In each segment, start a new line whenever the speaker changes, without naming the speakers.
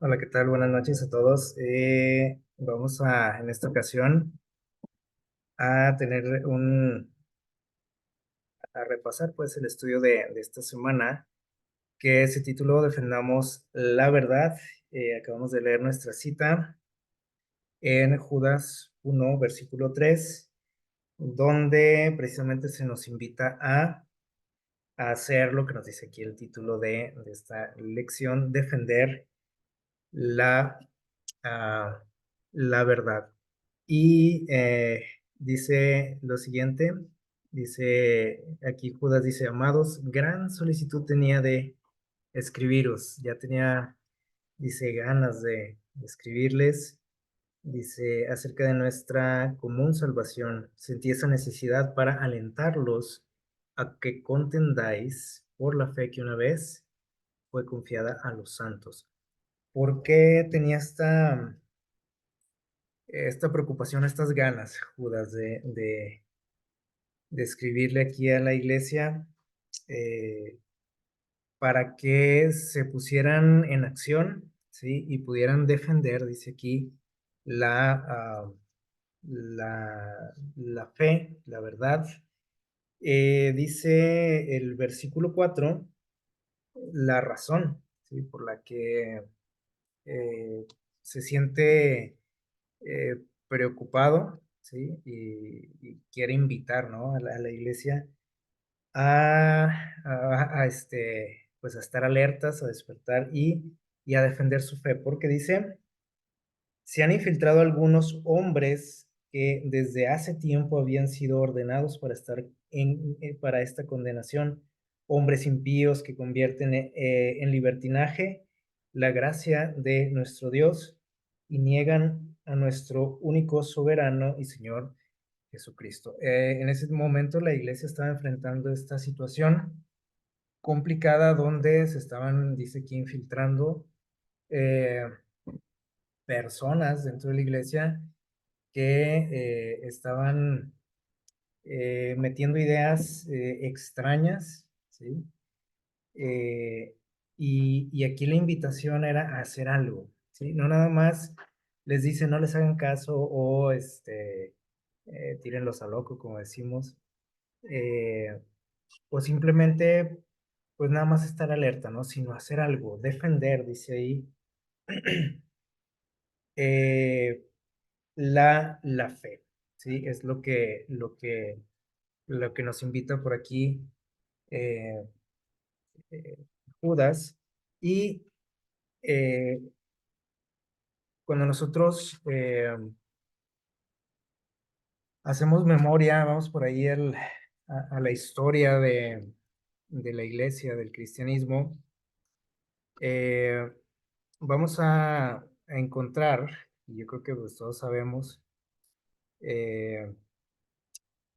Hola, ¿qué tal? Buenas noches a todos. Vamos en esta ocasión, a tener a repasar pues el estudio de esta semana, que se tituló Defendamos la verdad. Acabamos de leer nuestra cita en Judas 1, versículo 3, donde precisamente se nos invita a hacer lo que nos dice aquí el título de esta lección: defender la, ah, la verdad. Y dice lo siguiente, dice aquí Judas, dice: amados, gran solicitud tenía de escribiros, ya tenía, dice, ganas de escribirles, dice, acerca de nuestra común salvación. Sentí esa necesidad para alentarlos a que contendáis por la fe que una vez fue confiada a los santos. ¿Por qué tenía esta preocupación, estas ganas, Judas, de escribirle aquí a la iglesia, eh, para que se pusieran en acción, ¿sí? Y pudieran defender, dice aquí, la, ah, la fe, la verdad? Dice el versículo 4 la razón, ¿sí? Por la que eh, se siente preocupado, ¿sí? Y quiere invitar, ¿no? A la iglesia pues a estar alertas, a despertar y a defender su fe, porque dice: se han infiltrado algunos hombres que desde hace tiempo habían sido ordenados para estar para esta condenación, hombres impíos que convierten en libertinaje la gracia de nuestro Dios y niegan a nuestro único soberano y Señor Jesucristo. En ese momento la iglesia estaba enfrentando esta situación complicada donde se estaban, dice aquí, infiltrando eh, personas dentro de la iglesia que estaban metiendo ideas extrañas, ¿sí? Eh, y aquí la invitación era a hacer algo, ¿sí? No nada más les dice no les hagan caso o tírenlos a loco, como decimos, eh, o simplemente pues nada más estar alerta, ¿no? Sino hacer algo, defender, dice ahí, eh, la fe, ¿sí? Es lo que nos invita por aquí eh, eh, Judas. Y eh, cuando nosotros hacemos memoria, vamos por ahí a la historia de la iglesia, del cristianismo, eh, vamos a encontrar, y yo creo que pues todos sabemos, eh,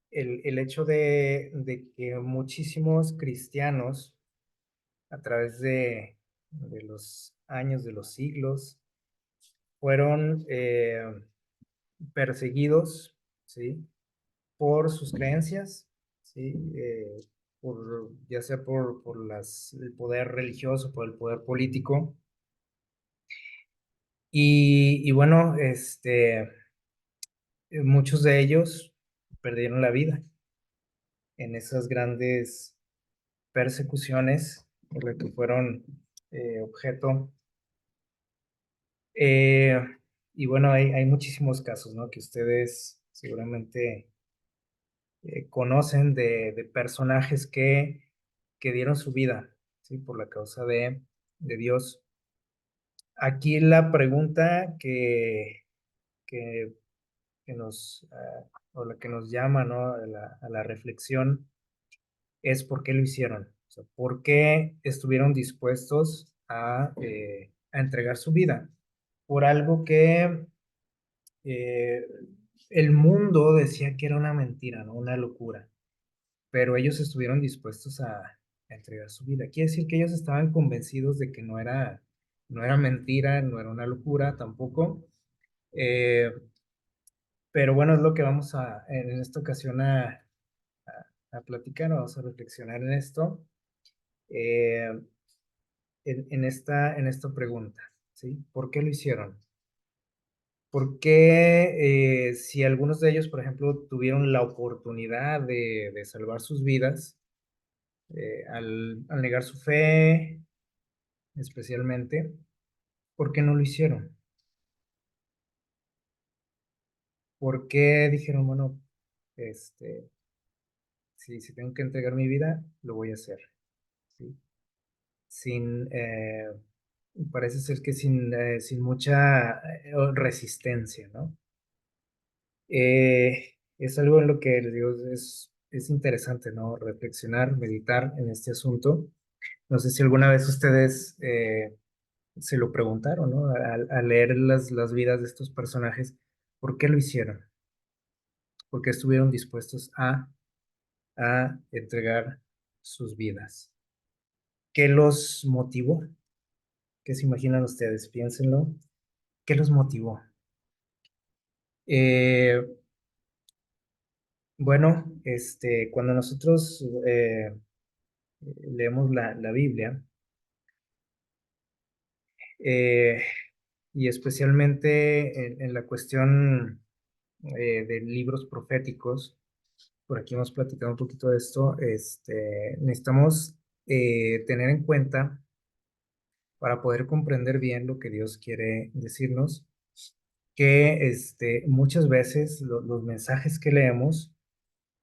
el hecho de que muchísimos cristianos a través de los años, de los siglos, fueron perseguidos, ¿sí? Por sus creencias, ¿sí? Ya sea el poder religioso, por el poder político. Y bueno, muchos de ellos perdieron la vida en esas grandes persecuciones por las que fueron objeto. Eh, y bueno, hay muchísimos casos, ¿no? Que ustedes seguramente conocen de personajes que dieron su vida, ¿sí? Por la causa de Dios. Aquí la pregunta que, que o la que nos llama, ¿no? A la reflexión es por qué lo hicieron. O sea, por qué estuvieron dispuestos a entregar su vida por algo que eh, el mundo decía que era una mentira, ¿no? Una locura, pero ellos estuvieron dispuestos a entregar su vida. Quiere decir que ellos estaban convencidos de que no era mentira, no era una locura tampoco. Eh, pero bueno, es lo que vamos en esta ocasión a platicar, vamos a reflexionar en esto, eh, en esta pregunta. ¿sí? ¿Por qué lo hicieron? ¿Por qué, si algunos de ellos, por ejemplo, tuvieron la oportunidad de salvar sus vidas, al negar su fe, especialmente, por qué no lo hicieron? ¿Por qué dijeron, bueno, este, si tengo que entregar mi vida, lo voy a hacer, ¿sí? Sin, parece ser que sin mucha resistencia, ¿no? Es algo en lo que les digo, es interesante, ¿no? Reflexionar, meditar en este asunto. No sé si alguna vez ustedes se lo preguntaron, ¿no? Al leer las vidas de estos personajes, ¿por qué lo hicieron? ¿Por qué estuvieron dispuestos a entregar sus vidas? ¿Qué los motivó? ¿Qué se imaginan ustedes? Piénsenlo. ¿Qué los motivó? Eh, bueno, cuando nosotros leemos la Biblia, eh, y especialmente en la cuestión de libros proféticos, por aquí hemos platicado un poquito de esto, necesitamos tener en cuenta para poder comprender bien lo que Dios quiere decirnos, que muchas veces los mensajes que leemos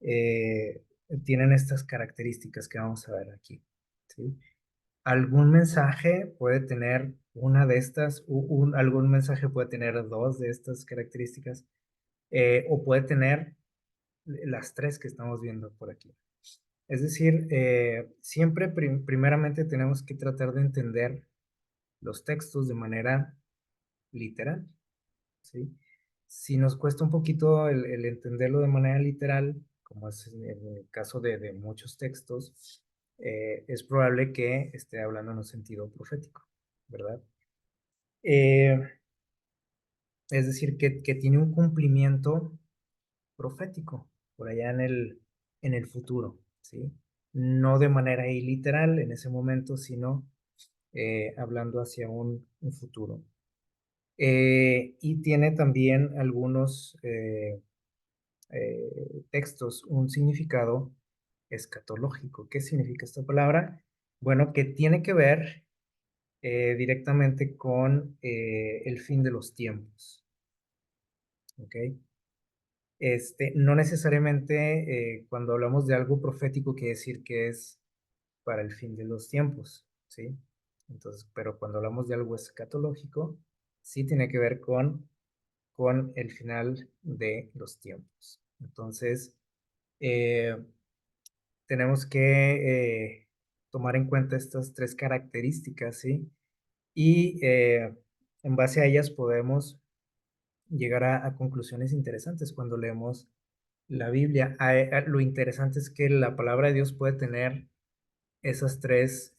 eh, tienen estas características que vamos a ver aquí, ¿sí? Algún mensaje puede tener una de estas, algún mensaje puede tener dos de estas características, o puede tener las tres que estamos viendo por aquí. Es decir, siempre primeramente tenemos que tratar de entender los textos de manera literal, ¿sí? Si nos cuesta un poquito el entenderlo de manera literal, como es en el caso de muchos textos, es probable que esté hablando en un sentido profético, ¿verdad? Eh, es decir, que tiene un cumplimiento profético por allá en el futuro, ¿sí? No de manera iliteral en ese momento, sino hablando hacia un futuro. Y tiene también algunos textos un significado escatológico. ¿Qué significa esta palabra? Bueno, que tiene que ver directamente con el fin de los tiempos. ¿Ok? No necesariamente cuando hablamos de algo profético quiere decir que es para el fin de los tiempos, ¿sí? Entonces, pero cuando hablamos de algo escatológico, sí tiene que ver con el final de los tiempos. Entonces, eh, tenemos que tomar en cuenta estas tres características, ¿sí? Y en base a ellas podemos llegar a conclusiones interesantes cuando leemos la Biblia. Lo interesante es que la palabra de Dios puede tener esas tres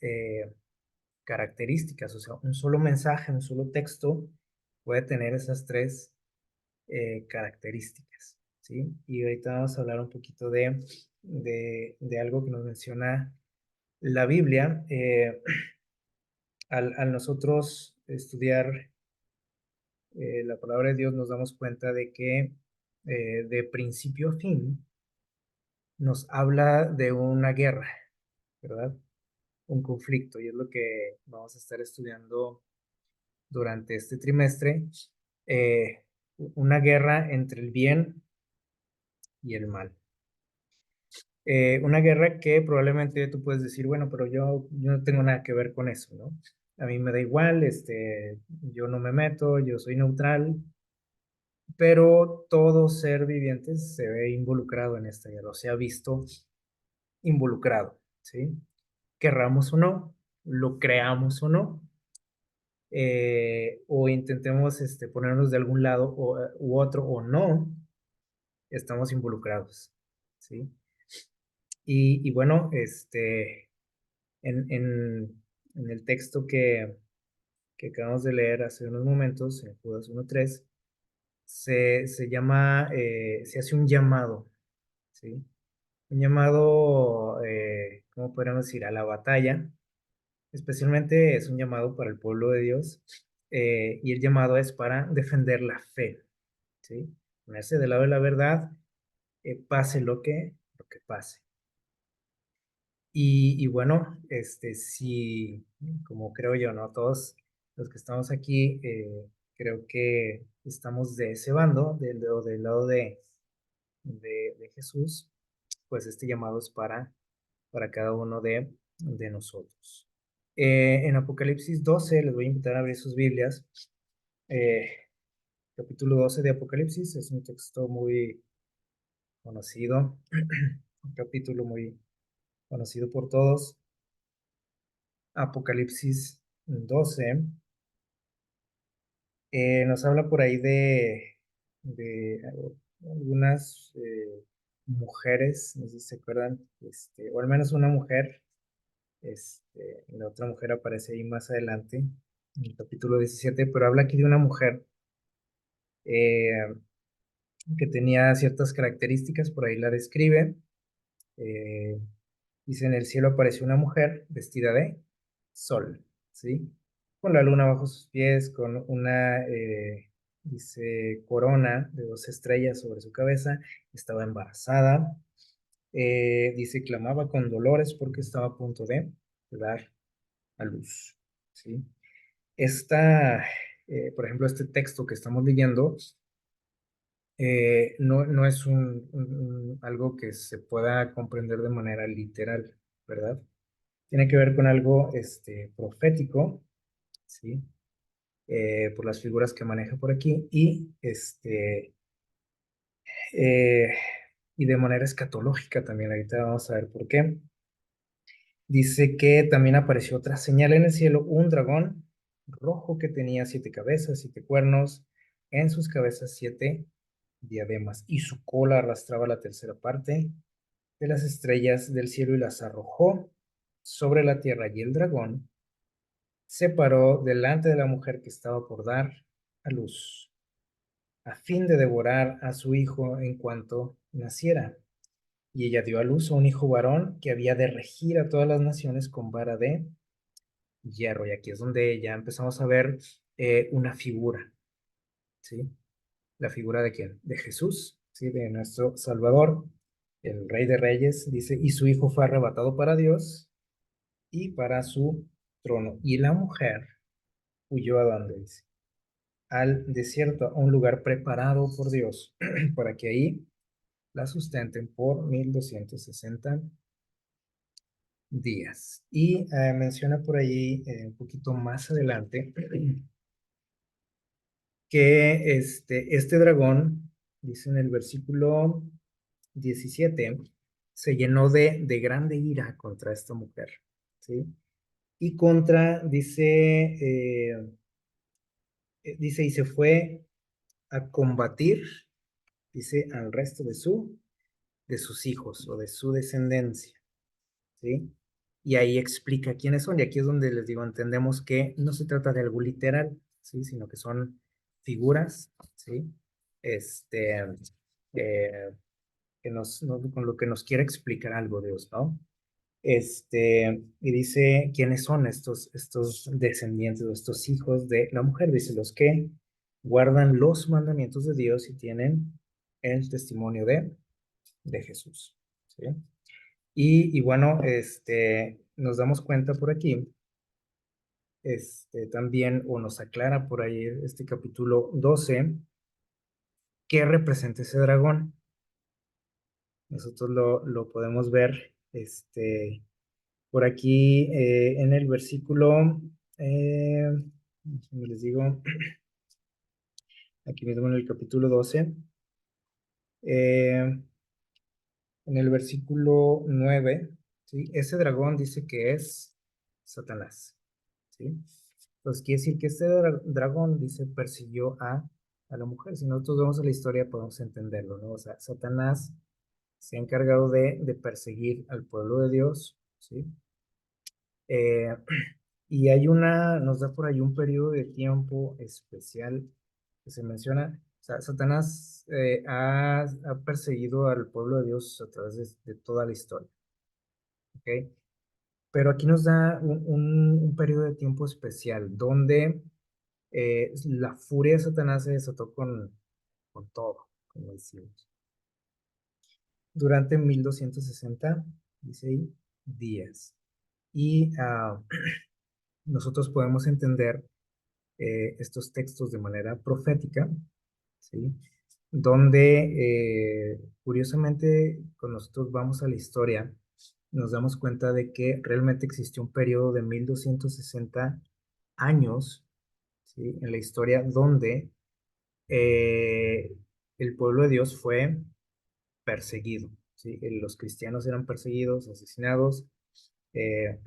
características, o sea, un solo mensaje, un solo texto puede tener esas tres características, ¿sí? Y ahorita vamos a hablar un poquito de algo que nos menciona la Biblia. Al nosotros estudiar la palabra de Dios nos damos cuenta de que de principio a fin nos habla de una guerra, ¿verdad? Un conflicto, y es lo que vamos a estar estudiando durante este trimestre, eh, una guerra entre el bien y el mal. Una guerra que probablemente tú puedes decir, bueno, pero yo no tengo nada que ver con eso, ¿no? A mí me da igual, yo no me meto, yo soy neutral, pero todo ser viviente se ve involucrado en esta guerra, o se ha visto involucrado, ¿sí? Querramos o no, lo creamos o no, o intentemos ponernos de algún lado u otro o no, estamos involucrados, ¿sí? Y bueno, en, en, en el texto que acabamos de leer hace unos momentos, en Judas 1:3, se hace un llamado, ¿sí? Un llamado, ¿cómo podríamos decir? A la batalla. Especialmente es un llamado para el pueblo de Dios, y el llamado es para defender la fe, ¿sí? Ponerse del lado de la verdad, pase lo que pase. Y bueno, sí, como creo yo, ¿no? Todos los que estamos aquí, creo que estamos de ese bando, del lado de Jesús, pues este llamado es para cada uno de nosotros. En Apocalipsis 12, les voy a invitar a abrir sus Biblias. eh, Capítulo 12 de Apocalipsis es un texto muy conocido, un capítulo muy conocido por todos. Apocalipsis 12 nos habla por ahí de algunas mujeres, no sé si se acuerdan, o al menos una mujer. La otra mujer aparece ahí más adelante, en el capítulo 17, pero habla aquí de una mujer eh, que tenía ciertas características, por ahí la describe. eh, Dice, en el cielo apareció una mujer vestida de sol, ¿sí? Con la luna bajo sus pies, con una, dice, corona de 2 estrellas sobre su cabeza, estaba embarazada. Dice, clamaba con dolores porque estaba a punto de dar a luz, ¿sí? Por ejemplo, este texto que estamos leyendo, no es algo que se pueda comprender de manera literal, ¿verdad? Tiene que ver con algo profético, ¿sí? Por las figuras que maneja por aquí, eh, y de manera escatológica también. Ahorita vamos a ver por qué. Dice que también apareció otra señal en el cielo, un dragón rojo que tenía 7 cabezas, 7 cuernos, en sus cabezas 7 diademas, y su cola arrastraba la tercera parte de las estrellas del cielo y las arrojó sobre la tierra. Y el dragón se paró delante de la mujer que estaba por dar a luz, a fin de devorar a su hijo en cuanto naciera. Y ella dio a luz a un hijo varón que había de regir a todas las naciones con vara de hierro. Y aquí es donde ya empezamos a ver una figura, ¿sí? ¿La figura de quién? De Jesús, ¿sí? De nuestro Salvador, el Rey de Reyes, dice, y su hijo fue arrebatado para Dios y para su trono. Y la mujer huyó a donde dice, al desierto, a un lugar preparado por Dios, para que ahí la sustenten por 1260 días. Y menciona por ahí un poquito más adelante que este dragón, dice en el versículo 17, se llenó de grande ira contra esta mujer, ¿sí? Y dice, y se fue a combatir, dice, al resto de sus hijos o de su descendencia, ¿sí? Y ahí explica quiénes son, y aquí es donde les digo, entendemos que no se trata de algo literal, ¿sí? Sino que son figuras, ¿sí? Este, eh, con lo que nos quiere explicar algo Dios, ¿no? Y dice, ¿quiénes son estos descendientes o estos hijos de la mujer? Dice, los que guardan los mandamientos de Dios y tienen el testimonio de Jesús, ¿sí? Y bueno, nos damos cuenta por aquí, también, o nos aclara por ahí este capítulo 12, qué representa ese dragón. Nosotros lo podemos ver, por aquí en el versículo, como les digo, aquí mismo en el capítulo 12, eh, en el versículo 9, ¿sí? Ese dragón dice que es Satanás, ¿sí? Entonces quiere decir que este dragón, dice, persiguió a la mujer. Si nosotros vemos la historia podemos entenderlo, ¿no? O sea, Satanás se ha encargado de perseguir al pueblo de Dios, ¿sí? Eh, y nos da por ahí un periodo de tiempo especial que se menciona. O sea, Satanás ha perseguido al pueblo de Dios a través de toda la historia, ¿ok? Pero aquí nos da un periodo de tiempo especial donde la furia de Satanás se desató con todo, como decimos. Durante 1260, dice ahí, días. Y nosotros podemos entender estos textos de manera profética, ¿sí? Donde, curiosamente, cuando nosotros vamos a la historia, nos damos cuenta de que realmente existió un periodo de 1260 años, ¿sí? En la historia donde eh, el pueblo de Dios fue perseguido, ¿sí? Los cristianos eran perseguidos, asesinados, eh,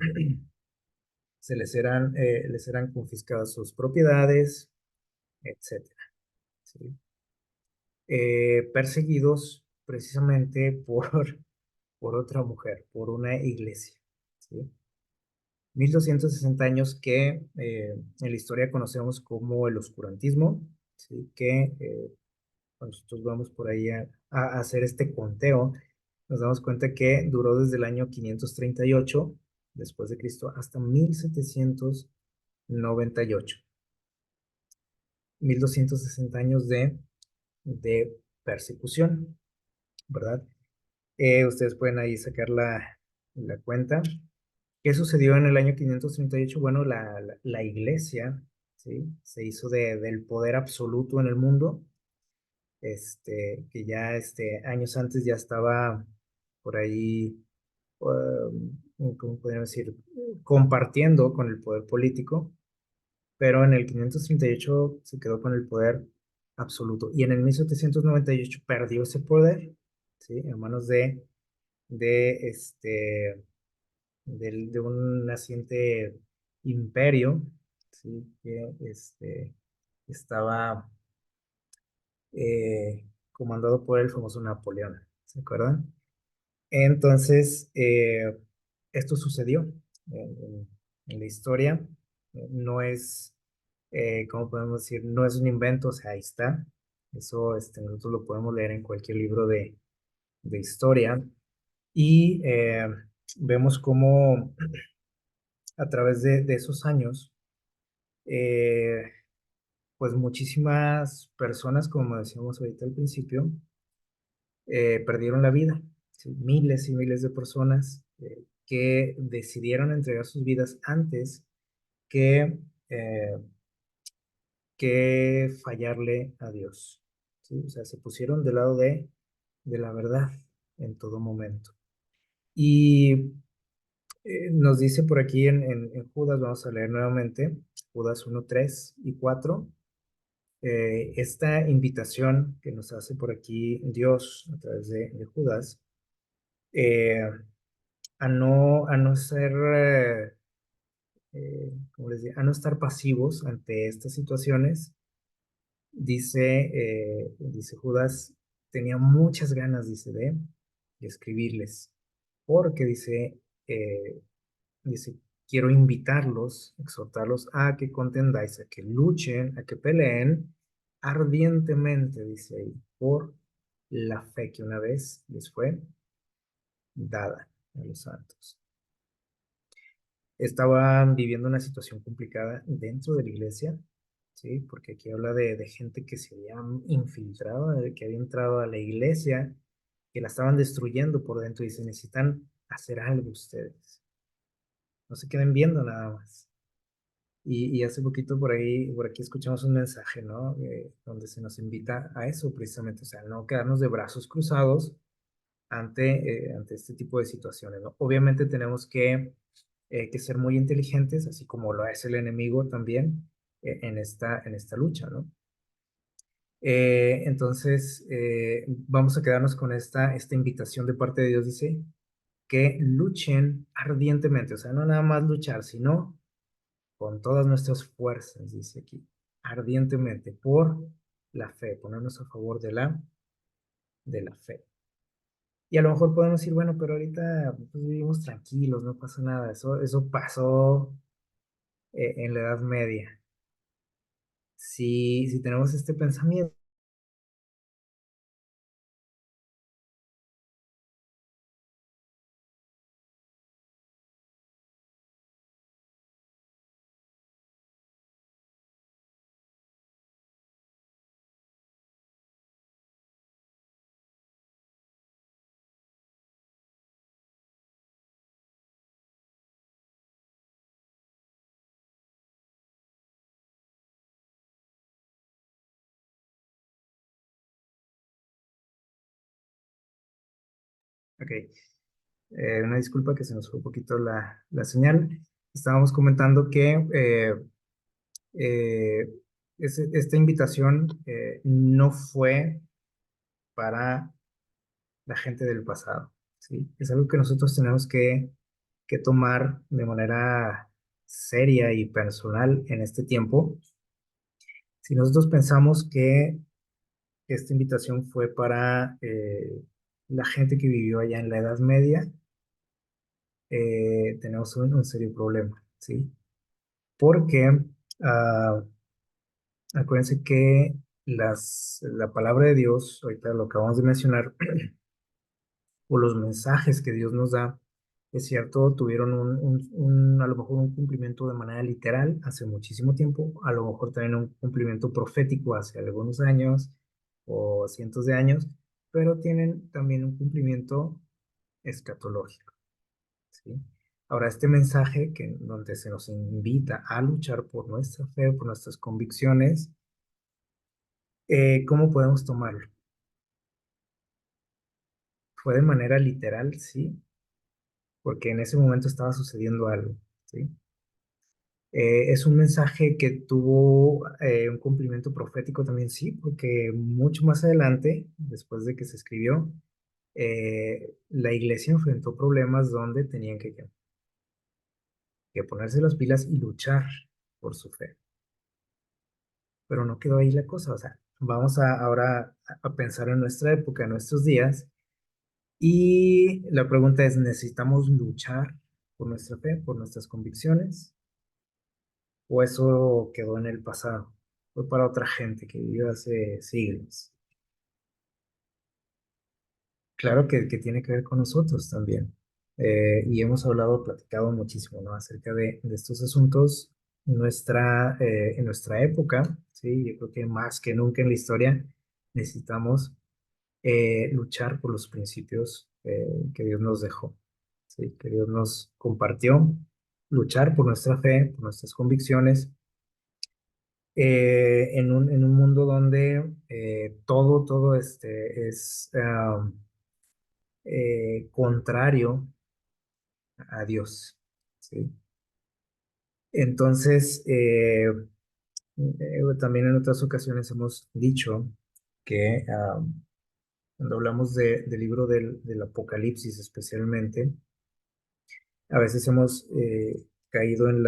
les eran confiscadas sus propiedades, etcétera, ¿sí? Perseguidos precisamente por otra mujer, por una iglesia, ¿sí? 1260 años que en la historia conocemos como el oscurantismo, ¿sí? Que cuando nosotros vamos por ahí a hacer este conteo, nos damos cuenta que duró desde el año 538 después de Cristo hasta 1798. 1260 años de persecución, ¿verdad? Ustedes pueden ahí sacar la cuenta. ¿Qué sucedió en el año 538? Bueno, la iglesia, ¿sí? Se hizo del poder absoluto en el mundo, que ya años antes ya estaba por ahí, ¿cómo podríamos decir? Compartiendo con el poder político, pero en el 538 se quedó con el poder absoluto y en el 1798 perdió ese poder, ¿sí? En manos de, este, de un naciente imperio, ¿sí? Que estaba comandado por el famoso Napoleón, ¿se acuerdan? Entonces, esto sucedió en la historia, no es, ¿cómo podemos decir? No es un invento, o sea, ahí está. Eso nosotros lo podemos leer en cualquier libro de historia y vemos cómo a través de esos años, eh, pues muchísimas personas, como decíamos ahorita al principio, perdieron la vida. ¿Sí? Miles y miles de personas que decidieron entregar sus vidas antes que, eh, que fallarle a Dios. ¿Sí? O sea, se pusieron del lado de la verdad en todo momento. Y nos dice por aquí en Judas, vamos a leer nuevamente, Judas 1, 3 y 4, esta invitación que nos hace por aquí Dios a través de Judas, eh, a no ser, ¿cómo les digo? A no estar pasivos ante estas situaciones. Dice Judas, tenía muchas ganas, dice, de escribirles, porque eh, dice, quiero invitarlos, exhortarlos a que contendáis, a que luchen, a que peleen ardientemente, dice ahí, por la fe que una vez les fue dada a los santos. Estaban viviendo una situación complicada dentro de la iglesia, ¿sí? Porque aquí habla de gente que se había infiltrado, de que había entrado a la iglesia, que la estaban destruyendo por dentro y se necesitan hacer algo ustedes. No se queden viendo nada más. Y hace poquito por aquí escuchamos un mensaje, ¿no? Donde se nos invita a eso precisamente, o sea, no quedarnos de brazos cruzados ante este tipo de situaciones, ¿no? Obviamente tenemos que ser muy inteligentes, así como lo es el enemigo también en esta lucha, ¿no? Entonces, vamos a quedarnos con esta invitación de parte de Dios, dice, que luchen ardientemente, o sea, no nada más luchar, sino con todas nuestras fuerzas, dice aquí, ardientemente por la fe, ponernos a favor de la fe. Y a lo mejor podemos decir, bueno, pero ahorita pues, vivimos tranquilos, no pasa nada. Eso pasó en la Edad Media. Si tenemos este pensamiento, Ok, una disculpa que se nos fue un poquito la señal. Estábamos comentando que eh, esta invitación no fue para la gente del pasado, ¿sí? Es algo que nosotros tenemos que tomar de manera seria y personal en este tiempo. Si nosotros pensamos que esta invitación fue para la gente que vivió allá en la Edad Media, tenemos un serio problema, ¿sí? Porque ah, acuérdense que la palabra de Dios, ahorita lo acabamos de mencionar, o los mensajes que Dios nos da, es cierto, tuvieron a lo mejor un cumplimiento de manera literal hace muchísimo tiempo, a lo mejor también un cumplimiento profético hace algunos años o cientos de años, pero tienen también un cumplimiento escatológico, ¿sí? Ahora, este mensaje donde se nos invita a luchar por nuestra fe, por nuestras convicciones, ¿cómo podemos tomarlo? Fue de manera literal, sí, porque en ese momento estaba sucediendo algo, ¿sí? Es un mensaje que tuvo un cumplimiento profético también, sí, porque mucho más adelante, después de que se escribió, la iglesia enfrentó problemas donde tenían que ponerse las pilas y luchar por su fe. Pero no quedó ahí la cosa, o sea, vamos ahora a pensar en nuestra época, en nuestros días, y la pregunta es, ¿necesitamos luchar por nuestra fe, por nuestras convicciones? ¿O eso quedó en el pasado? Fue para otra gente que vivió hace siglos. Claro que tiene que ver con nosotros también. Y hemos hablado, platicado muchísimo, ¿no? Acerca de estos asuntos en nuestra época, ¿sí? Yo creo que más que nunca en la historia necesitamos luchar por los principios que Dios nos dejó, ¿sí? Que Dios nos compartió, luchar por nuestra fe, por nuestras convicciones, en un mundo donde todo es contrario a Dios, ¿sí? Entonces, también en otras ocasiones hemos dicho que cuando hablamos del libro del Apocalipsis especialmente, a veces hemos caído en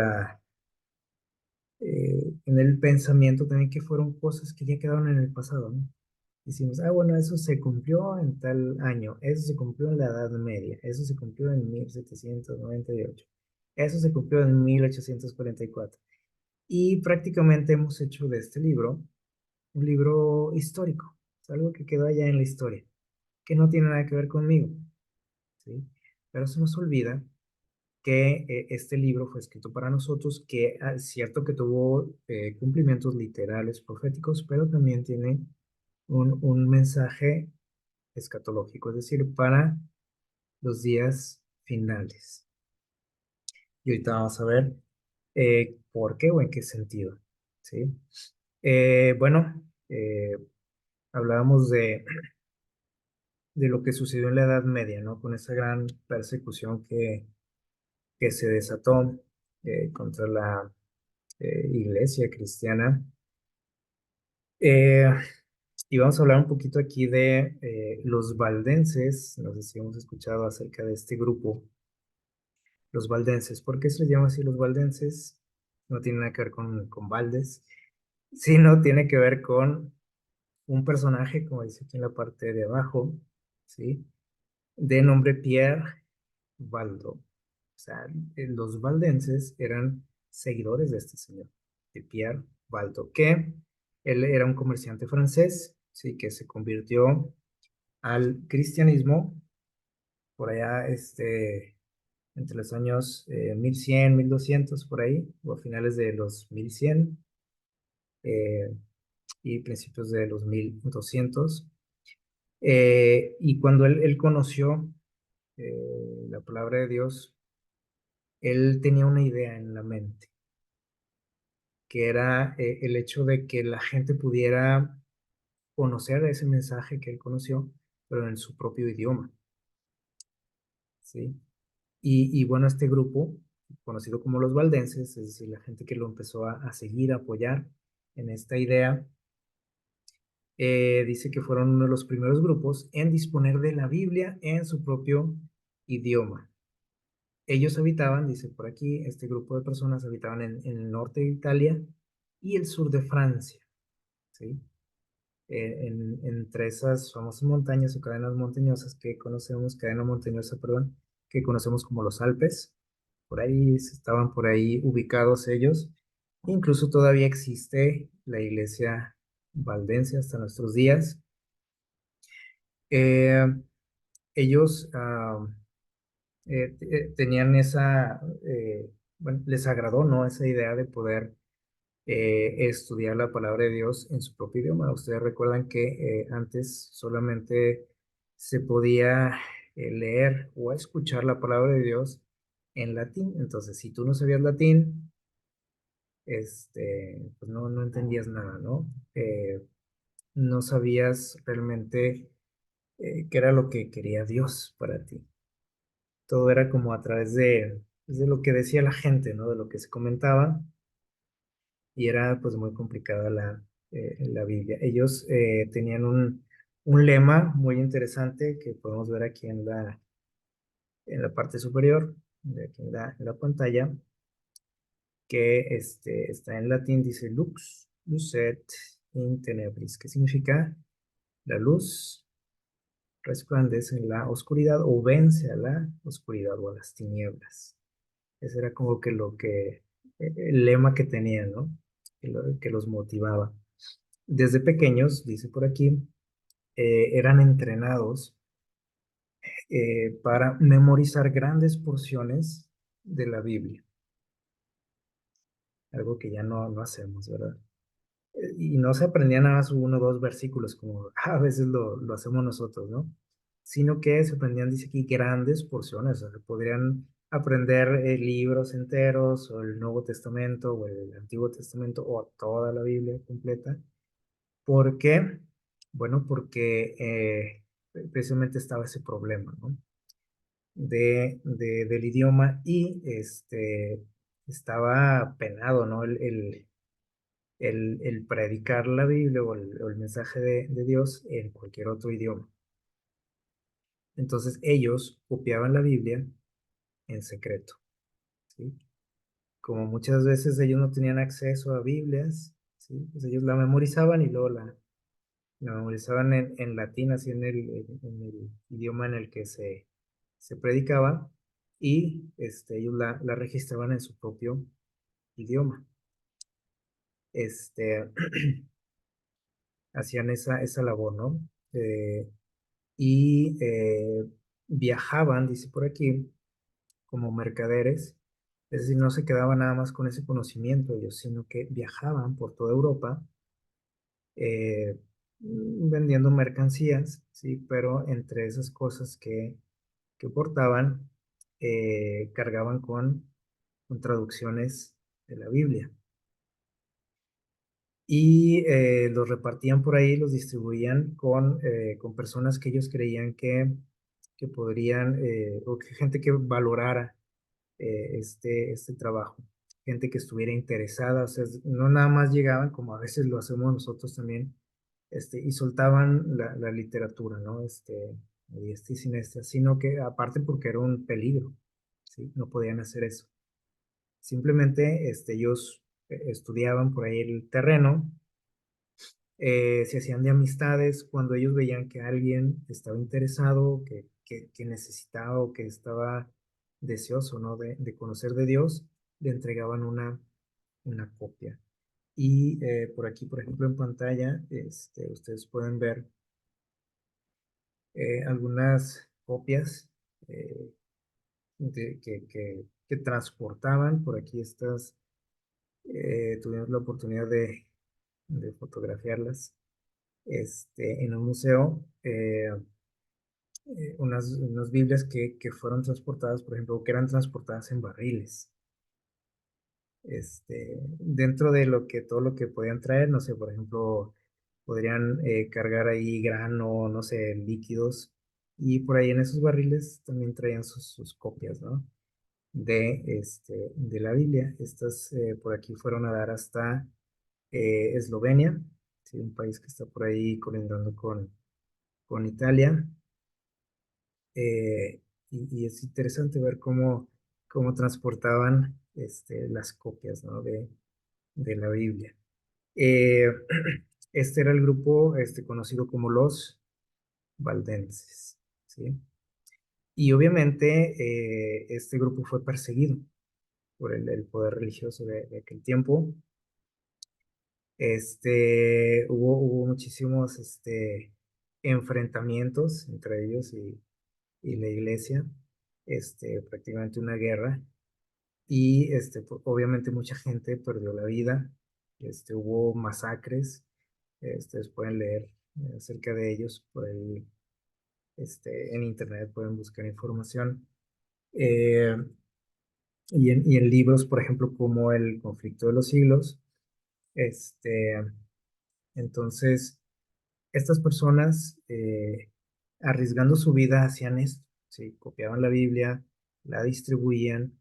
el pensamiento también que fueron cosas que ya quedaron en el pasado, ¿no? Decimos, bueno, eso se cumplió en tal año, eso se cumplió en la Edad Media, eso se cumplió en 1798, eso se cumplió en 1844. Y prácticamente hemos hecho de este libro un libro histórico, es algo que quedó allá en la historia, que no tiene nada que ver conmigo, ¿sí? Pero se nos olvida que este libro fue escrito para nosotros, que es cierto que tuvo cumplimientos literales, proféticos, pero también tiene un mensaje escatológico, es decir, para los días finales. Y ahorita vamos a ver por qué o en qué sentido, ¿sí? Bueno, hablábamos de lo que sucedió en la Edad Media, ¿no? Con esa gran persecución que se desató contra la iglesia cristiana. Eh, y vamos a hablar un poquito aquí de los valdenses. No sé si hemos escuchado acerca de este grupo, los valdenses. ¿Por qué se les llama así los valdenses? No tiene nada que ver con Valdes, sino tiene que ver con un personaje, como dice aquí en la parte de abajo, ¿sí? De nombre Pierre Baldo. O sea, los valdenses eran seguidores de este señor, de Pierre Baldo, que él era un comerciante francés, sí, que se convirtió al cristianismo por allá, entre los años 1100, 1200, por ahí, o a finales de los 1100 eh, y principios de los 1200. Y cuando él conoció la palabra de Dios, él tenía una idea en la mente, que era el hecho de que la gente pudiera conocer ese mensaje que él conoció, pero en su propio idioma. ¿sí? Y bueno, este grupo, conocido como los valdenses, es decir, la gente que lo empezó a seguir, a apoyar en esta idea, dice que fueron uno de los primeros grupos en disponer de la Biblia en su propio idioma. Ellos habitaban, dice por aquí, este grupo de personas habitaban en el norte de Italia y el sur de Francia, ¿sí? Entre esas famosas montañas o cadenas montañosas que conocemos, cadena montañosa, perdón, que conocemos como los Alpes. Por ahí estaban por ahí ubicados ellos. Incluso todavía existe la iglesia valdense hasta nuestros días. Eh, ellos tenían bueno, les agradó, ¿no? Esa idea de poder estudiar la palabra de Dios en su propio idioma. Ustedes recuerdan que antes solamente se podía leer o escuchar la palabra de Dios en latín. Entonces, si tú no sabías latín, pues no entendías nada, ¿no? No sabías realmente qué era lo que quería Dios para ti. Todo era como a través de lo que decía la gente, ¿no? De lo que se comentaba y era pues muy complicada la Biblia. Ellos tenían un lema muy interesante que podemos ver aquí en la parte superior, de aquí en la pantalla, que está en latín, dice lux, lucet in tenebris, que significa la luz resplandece en la oscuridad o vence a la oscuridad o a las tinieblas. Ese era como que el lema que tenían, ¿no? Que los motivaba. Desde pequeños, dice por aquí, eran entrenados para memorizar grandes porciones de la Biblia, algo que ya no hacemos, ¿verdad? Y no se aprendían nada más uno o dos versículos, como a veces lo hacemos nosotros, ¿no? Sino que se aprendían, dice aquí, grandes porciones, o sea, podrían aprender libros enteros, o el Nuevo Testamento, o el Antiguo Testamento, o toda la Biblia completa. ¿Por qué? Bueno, porque precisamente estaba ese problema, ¿no? Del idioma y estaba penado, ¿no? El predicar la Biblia o el mensaje de Dios en cualquier otro idioma. Entonces ellos copiaban la Biblia en secreto, ¿sí? Como muchas veces ellos no tenían acceso a Biblias, ¿sí? Pues ellos la memorizaban y luego la memorizaban en latín, así en el idioma en el que se predicaba, y ellos la registraban en su propio idioma. Este, hacían esa labor, ¿no? Eh, y viajaban, dice por aquí, como mercaderes, es decir, no se quedaban nada más con ese conocimiento ellos, sino que viajaban por toda Europa vendiendo mercancías, ¿sí? Pero entre esas cosas que portaban, cargaban con traducciones de la Biblia. Y los repartían por ahí, los distribuían con personas que ellos creían que podrían, o que gente que valorara este trabajo, gente que estuviera interesada, o sea, no nada más llegaban, como a veces lo hacemos nosotros también, y soltaban la literatura, ¿no? Y y siniestra, sino que aparte porque era un peligro, ¿sí? No podían hacer eso. Simplemente ellos estudiaban por ahí el terreno, se hacían de amistades cuando ellos veían que alguien estaba interesado, que necesitaba o que estaba deseoso, ¿no? de conocer de Dios, le entregaban una copia. Y por aquí, por ejemplo, en pantalla, ustedes pueden ver algunas copias eh, que transportaban. Por aquí tuvimos la oportunidad de fotografiarlas en un museo. Unas Biblias que fueron transportadas, por ejemplo, que eran transportadas en barriles. Dentro de todo lo que podían traer, no sé, por ejemplo, podrían cargar ahí grano, no sé, líquidos, y por ahí en esos barriles también traían sus copias, ¿no? De la Biblia. Estas por aquí fueron a dar hasta Eslovenia, ¿sí? Un país que está por ahí colindando con Italia. Y es interesante ver cómo transportaban las copias, ¿no? de la Biblia. Eh, este era el grupo conocido como los valdenses, ¿sí? Y obviamente este grupo fue perseguido por el poder religioso de aquel tiempo. Hubo muchísimos enfrentamientos entre ellos y la iglesia, prácticamente una guerra, y obviamente mucha gente perdió la vida, hubo masacres, ustedes pueden leer acerca de ellos por ahí, en internet pueden buscar información, eh, y en libros, por ejemplo, como El conflicto de los siglos, este, entonces, estas personas, arriesgando su vida, hacían esto, ¿sí? Copiaban la Biblia, la distribuían,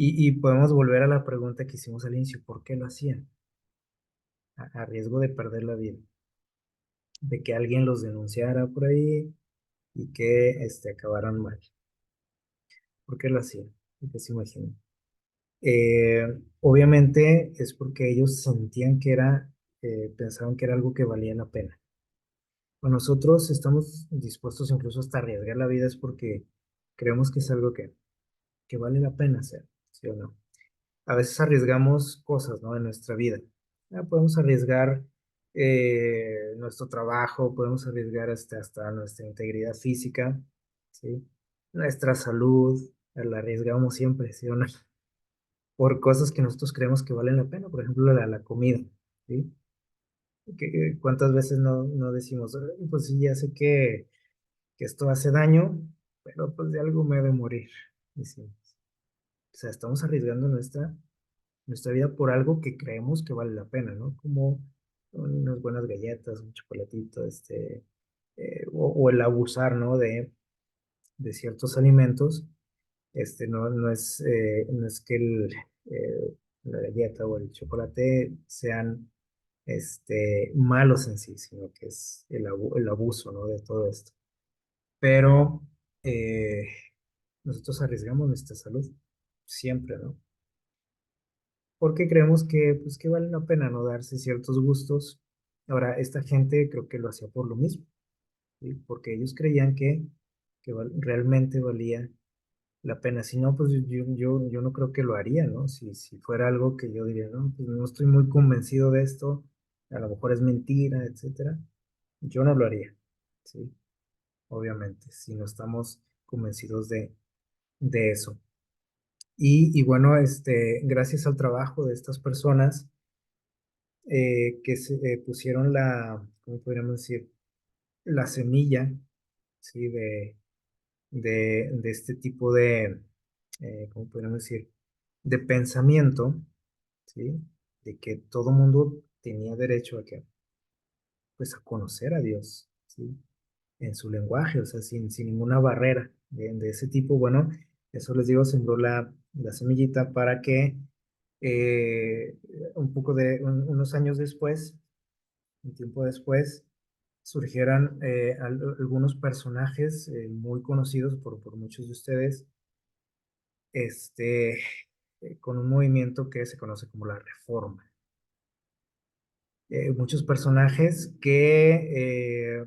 y podemos volver a la pregunta que hicimos al inicio: ¿por qué lo hacían? A riesgo de perder la vida, de que alguien los denunciara por ahí y que acabaran mal. ¿Por qué lo hacían? ¿Qué se imaginan? Eh, Obviamente es porque ellos sentían pensaban que era algo que valía la pena. Cuando nosotros estamos dispuestos incluso hasta arriesgar la vida es porque creemos que es algo que vale la pena hacer, ¿sí o no? A veces arriesgamos cosas, ¿no? En nuestra vida. Podemos arriesgar nuestro trabajo, podemos arriesgar hasta nuestra integridad física, ¿sí? Nuestra salud, la arriesgamos siempre, ¿sí o no? Por cosas que nosotros creemos que valen la pena, por ejemplo, la comida, ¿sí? ¿Cuántas veces no decimos: "Ay, pues sí, ya sé que esto hace daño, pero pues de algo me he de morir"? Decimos. O sea, estamos arriesgando nuestra vida por algo que creemos que vale la pena, ¿no? Como unas buenas galletas, un chocolatito, o el abusar, ¿no? De ciertos alimentos. No es que la galleta o el chocolate sean malos en sí, sino que es el abuso, ¿no? De todo esto. Pero eh, nosotros arriesgamos nuestra salud siempre, ¿no? Porque creemos pues, que vale la pena no darse ciertos gustos. Ahora, esta gente creo que lo hacía por lo mismo, ¿sí? Porque ellos creían que realmente valía la pena. Si no, pues yo no creo que lo haría, ¿no? Si fuera algo que yo diría: no, pues no estoy muy convencido de esto, a lo mejor es mentira, etcétera, yo no lo haría, ¿sí? Obviamente, si no estamos convencidos de eso. Y bueno, gracias al trabajo de estas personas que se pusieron ¿cómo podríamos decir? La semilla, ¿sí? De este tipo ¿cómo podríamos decir? De pensamiento, ¿sí? De que todo mundo tenía derecho pues, a conocer a Dios, ¿sí? En su lenguaje, o sea, sin ninguna barrera de ese tipo. Bueno, eso les digo, sembró la semillita para que eh, unos años después, un tiempo después, surgieran algunos personajes muy conocidos por muchos de ustedes, este, con un movimiento que se conoce como la Reforma. Muchos personajes que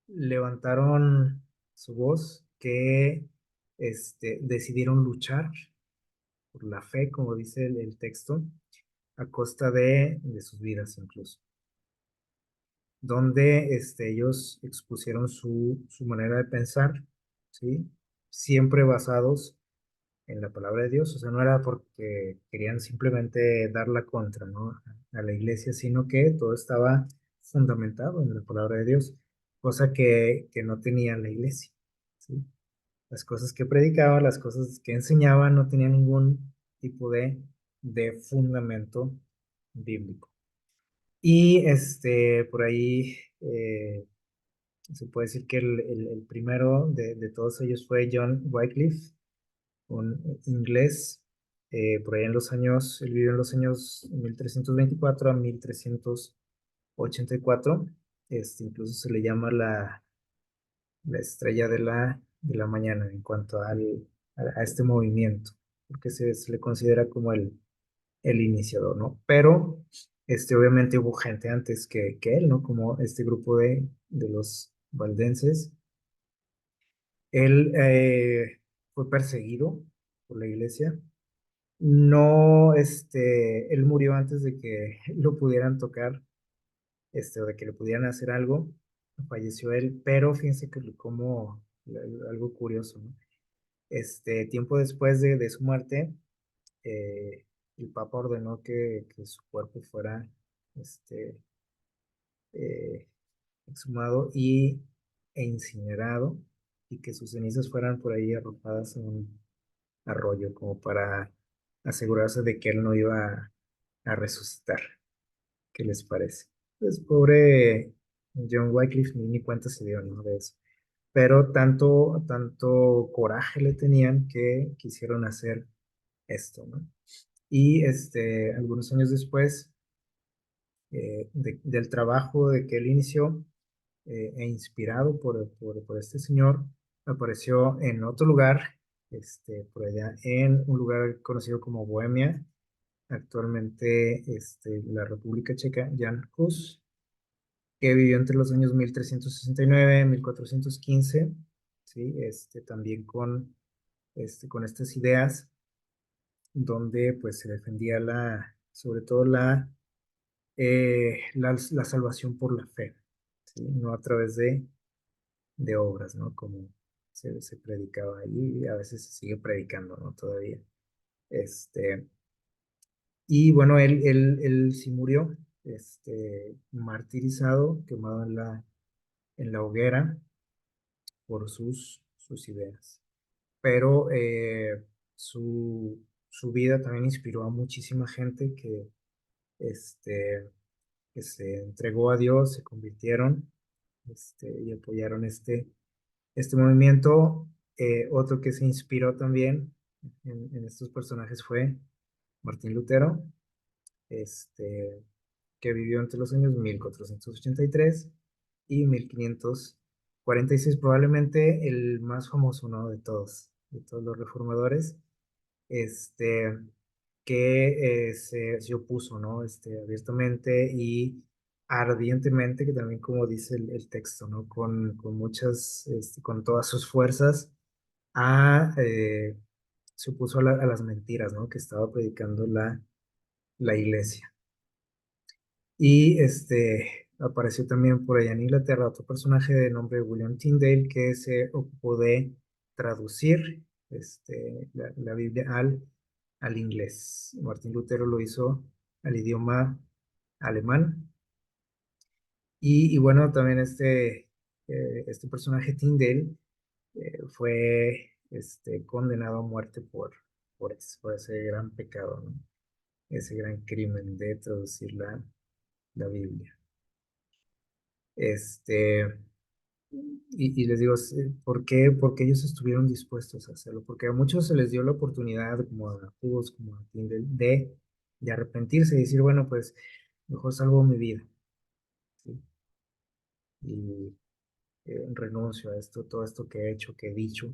levantaron su voz, que decidieron luchar por la fe, como dice el texto, a costa de sus vidas incluso, donde ellos expusieron su manera de pensar, ¿sí? Siempre basados en la palabra de Dios. O sea, no era porque querían simplemente dar la contra, ¿no? A la iglesia, sino que todo estaba fundamentado en la palabra de Dios, cosa que no tenía la iglesia, ¿sí? Las cosas que predicaban, las cosas que enseñaban no tenían ningún tipo de fundamento bíblico. Y por ahí Se puede decir que el primero de todos ellos fue John Wycliffe, un inglés, por ahí en los años, él vivió en los años 1324 a 1384. Incluso se le llama la estrella de la mañana en cuanto a este movimiento, porque se le considera como el iniciador, ¿no? Pero obviamente hubo gente antes que él, ¿no? Como este grupo de los valdenses. Él fue perseguido por la iglesia. No, él murió antes de que lo pudieran tocar, o de que le pudieran hacer algo. Falleció él, pero fíjense que como algo curioso, ¿no? Tiempo después de su muerte, eh, el Papa ordenó que su cuerpo fuera, este, eh, exhumado e incinerado, y que sus cenizas fueran por ahí arrojadas en un arroyo, como para asegurarse de que él no iba a resucitar. ¿Qué les parece? Pues pobre John Wycliffe ni cuenta se dio, ¿no? De eso. Pero tanto coraje le tenían que quisieron hacer esto, ¿no? Y algunos años después del trabajo de que él inició, e inspirado por este señor, apareció en otro lugar, por allá en un lugar conocido como Bohemia, actualmente la República Checa, Jan Hus, que vivió entre los años 1369 y 1415, ¿sí? También con estas ideas, donde pues se defendía sobre todo la salvación por la fe, ¿sí? No a través de obras, ¿no? Como se predicaba allí y a veces se sigue predicando, ¿no? Todavía. Este, y bueno, él sí murió, martirizado, quemado en la hoguera por sus ideas. Pero su vida también inspiró a muchísima gente este, que se entregó a Dios, se convirtieron, y apoyaron este movimiento. Otro que se inspiró también en estos personajes fue Martín Lutero, este, que vivió entre los años 1483 y 1546, probablemente el más famoso, ¿no? De todos los reformadores, este, que se opuso, ¿no? Abiertamente y ardientemente, que también como dice el texto, ¿no? Con todas sus fuerzas, se opuso a las mentiras, ¿no? Que estaba predicando la iglesia. Y apareció también por allá en Inglaterra otro personaje de nombre William Tyndale, que se ocupó de traducir la Biblia al inglés. Martín Lutero lo hizo al idioma alemán. Y bueno, también este personaje Tyndale fue condenado a muerte por eso, por ese gran pecado, ¿no? Ese gran crimen de traducir la Biblia. Este, y les digo, ¿por qué ellos estuvieron dispuestos a hacerlo? Porque a muchos se les dio la oportunidad, como a Hughes, como a Tyndale, de arrepentirse y decir, bueno, pues mejor salvo mi vida, ¿sí? Y renuncio a esto, todo esto que he hecho, que he dicho,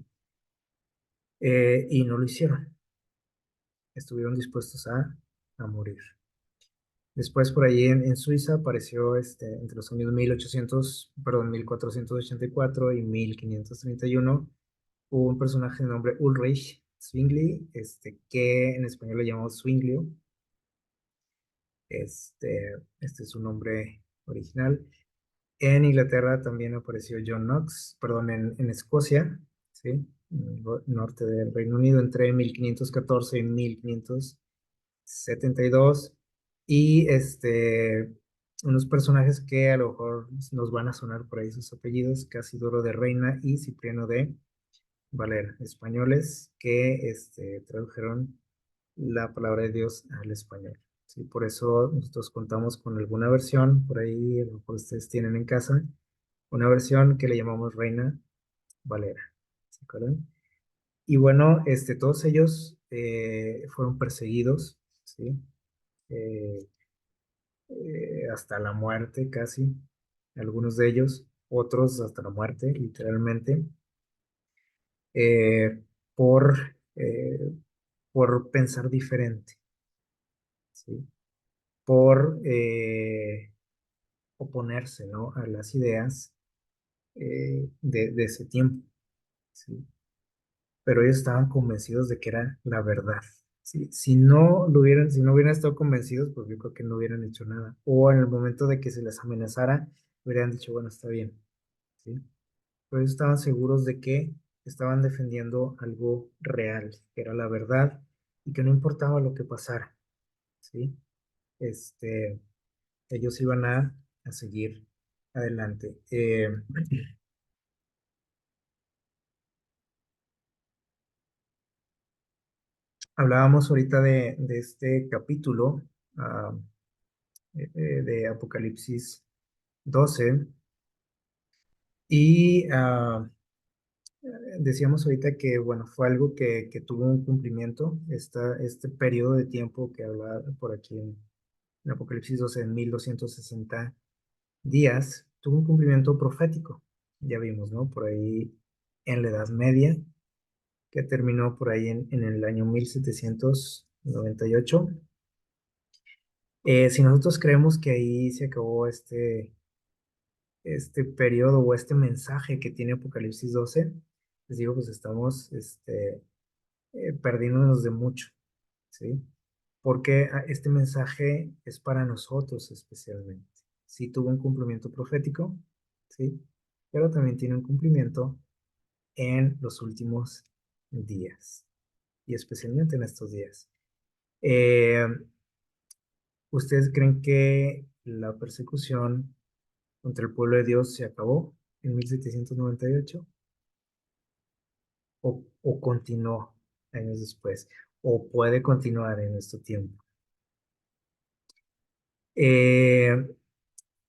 y no lo hicieron. Estuvieron dispuestos a morir. Después por allí en Suiza apareció entre los años 1484 y 1531, hubo un personaje de nombre Ulrich Zwingli, que en español le llamamos Zwinglio. Este es su nombre original. En Inglaterra también apareció John Knox, perdón, en Escocia, ¿sí? En el norte del Reino Unido, entre 1514 y 1572. Y unos personajes que a lo mejor nos van a sonar por ahí sus apellidos: Casidoro de Reina y Cipriano de Valera, españoles que tradujeron la palabra de Dios al español. ¿Sí? Por eso nosotros contamos con alguna versión por ahí, a lo mejor ustedes tienen en casa, una versión que le llamamos Reina Valera, ¿se acuerdan? Y bueno, todos ellos fueron perseguidos, ¿sí? Eh, hasta la muerte casi, algunos de ellos, otros hasta la muerte, literalmente, eh, por, eh, por pensar diferente, ¿sí? Por oponerse, ¿no? A las ideas de ese tiempo, ¿sí? Pero ellos estaban convencidos de que era la verdad. ¿Sí? Si no hubieran estado convencidos, pues yo creo que no hubieran hecho nada. O en el momento de que se les amenazara, hubieran dicho, bueno, está bien, ¿sí? Pero ellos estaban seguros de que estaban defendiendo algo real, que era la verdad y que no importaba lo que pasara, ¿sí? Este, ellos iban a seguir adelante. Hablábamos ahorita de este capítulo ah, de Apocalipsis 12 y decíamos ahorita que, bueno, fue algo que tuvo un cumplimiento, este periodo de tiempo que habla por aquí en Apocalipsis 12 en 1260 días, tuvo un cumplimiento profético, ya vimos, ¿no? Por ahí en la Edad Media, que terminó por ahí en el año 1798. Si nosotros creemos que ahí se acabó este periodo o este mensaje que tiene Apocalipsis 12, les digo, pues estamos perdiéndonos de mucho, ¿sí? Porque este mensaje es para nosotros especialmente. Sí tuvo un cumplimiento profético, ¿sí? Pero también tiene un cumplimiento en los últimos días y especialmente en estos días. Eh, ¿Ustedes creen que la persecución contra el pueblo de Dios se acabó en 1798 o continuó años después o puede continuar en este tiempo? Eh,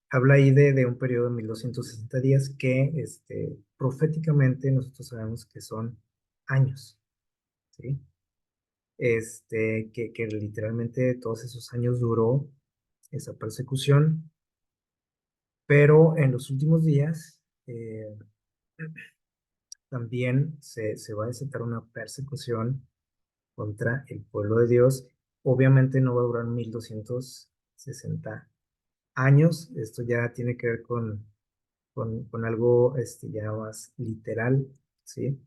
Habla ahí de un periodo de 1260 días que proféticamente nosotros sabemos que son años, ¿sí? Que literalmente todos esos años duró esa persecución, pero en los últimos días también se va a desatar una persecución contra el pueblo de Dios. Obviamente no va a durar 1260 años, esto ya tiene que ver con algo ya más literal, ¿sí?